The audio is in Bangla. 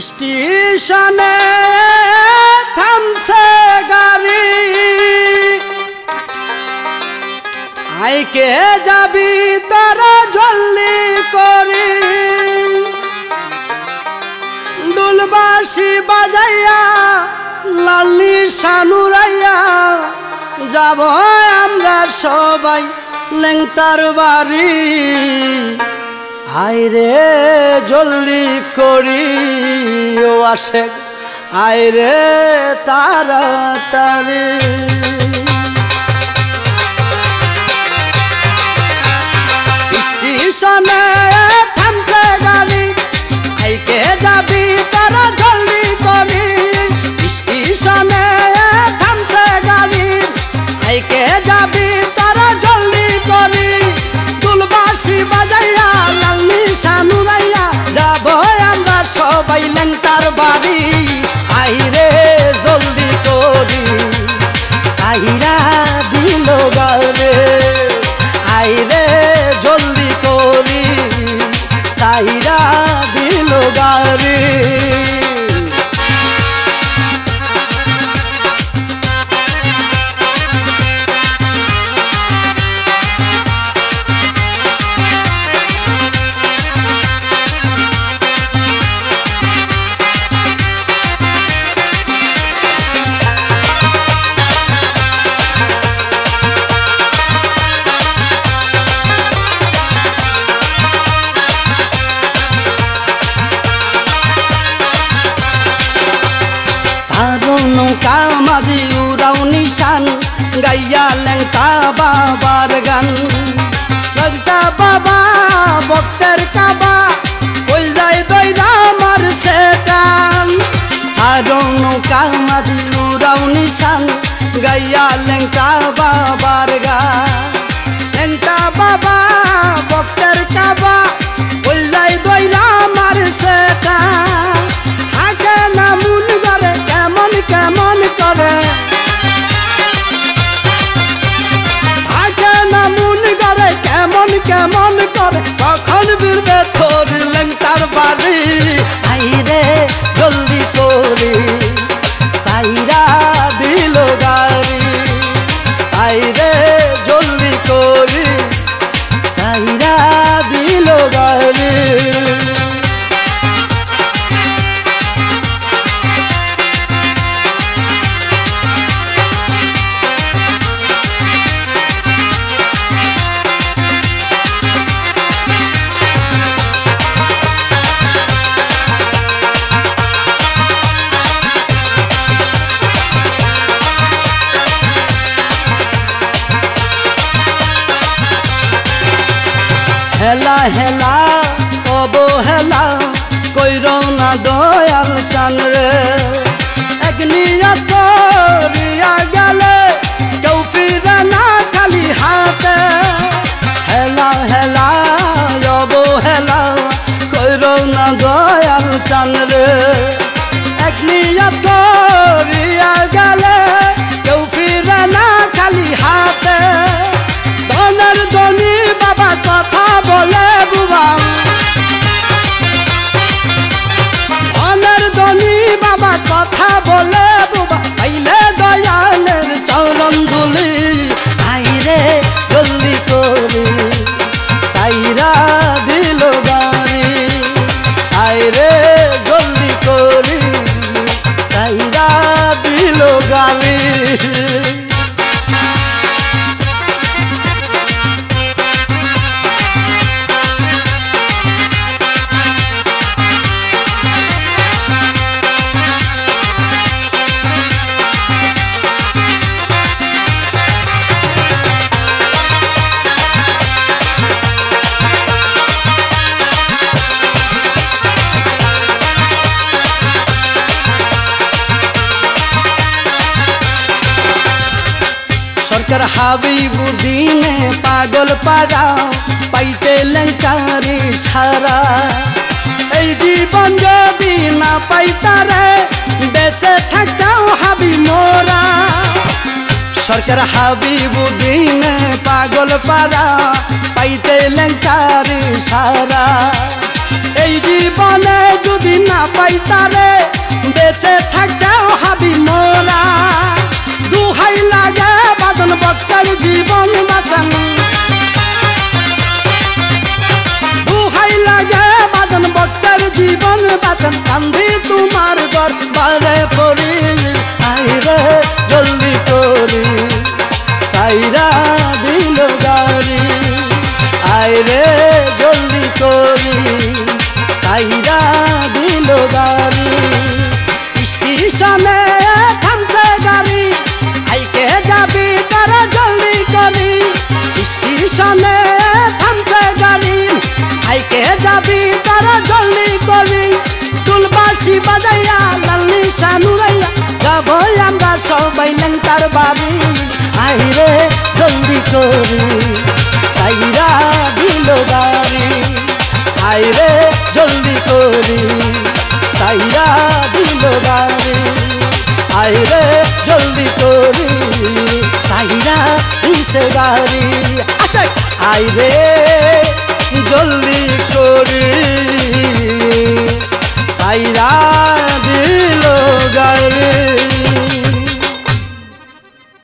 স্টেশনে থামছে গাড়ি, আইকে যাবি তারা জলদি করি। ডুলবাসি বাজাইয়া লালি সানুরাইয়া যাব আমরা সবাই লেংটার বাড়ি। আইরে জলদি করি ও আশেক, আইরে তাড়াতাড়ি। স্টেশনে থামছে গাড়ি, আইকে যাবি তারা জলদি করি। স্টেশনে থামছে গাড়ি, আইকে যাবি তারা জলদি করি। দুলবাসি বাজাইয়া লালনি সানুরাইয়া যাব আমরা সবাই লেংটার বাড়ি। আইরে জলদি করি সাইরা দিল গারে, আইরে জলদি করি সাইরা দিল গারে। নৌকা মাঝি উড়াও নিশান গাইয়া লেংটা বাবার গান। লেংটা বাবা ভক্তের কাবা কই যায় দইরা মারছে টান। সারো নৌকা মাঝি উড়াও নিশান গাইয়া লেংটা বাবার গান। লেংটা বাবা ভক্তের কাবা কই যায় দইরা মারছে টান। থাকে না মন করে কেমন কেমন করে, থাকে না মন করে কেমন কেমন করে। কখন বীরবে তোর লেংটার বাড়ি, আইরে জলদি করি সাইরা দিল গাড়ি। আইরে জলদি করি সাইরা দিল গাড়ি। হেলা হেলা অবহেলা কইর না দয়াল চান রে। এক নিয়ত করিয়া গেলে কেউ ফিরে না খালি হাতে। হেলা হেলা অবহেলা কইর না দয়াল চান রে। এক নিয়ত করিয়া গেলে কেউ ফিরে না খালি হাতে। ধনের ধনী বাবা কথা বলে বুবা, ধনের ধনী বাবা কথা বলে বুবা। আইলে দয়ালের চরণ ধুলি, আইরে জলদি করি সাইরা দিল গাড়ি। আইরে জলদি করি সাইরা দিল গাড়ি। সরকার হাবিবুদ্দিনে পাগল পাড়া পাইতে লেংটারি সারা। এই জীবন যদি না পাইতারে বেঁচে থাকতাও হাবি মোরা। সরকার হাবিবুদ্দিনে পাগল পাড়া পাইতে লেংটারি সারা। এই জীবনে যদি না পাইতারে বেঁচে থাকতেও হাবি মোরা দুহাই লাগে বাদন বক্তার জীবন বাঁচান দুহাই লাগে বাদন বক্তার জীবন বাঁচান কান্দি তোমার দরবারে পড়ি আইরে জলদি করি সাইরা দিল গাড়ি আইরে জলদি করি সাইরা দিল গাড়ি স্টেশনে থামছে গাড়ি আইকে যাবি তারা জলদি করি স্টেশনে থামছে গাড়ি আইকে যাবি তারা জলদি করি তুলবাসি বাজাইয়া লালনি সানুরাইয়া যাবো আমরা সবাই লেংটার বাড়ি আইরে জলদি করি সাইরা দিল গাড়ি আইরে জলদি করি সাইরা দিল গাড়ি আইরে জলদি করি সাইরা দিছে গাড়ি আইরে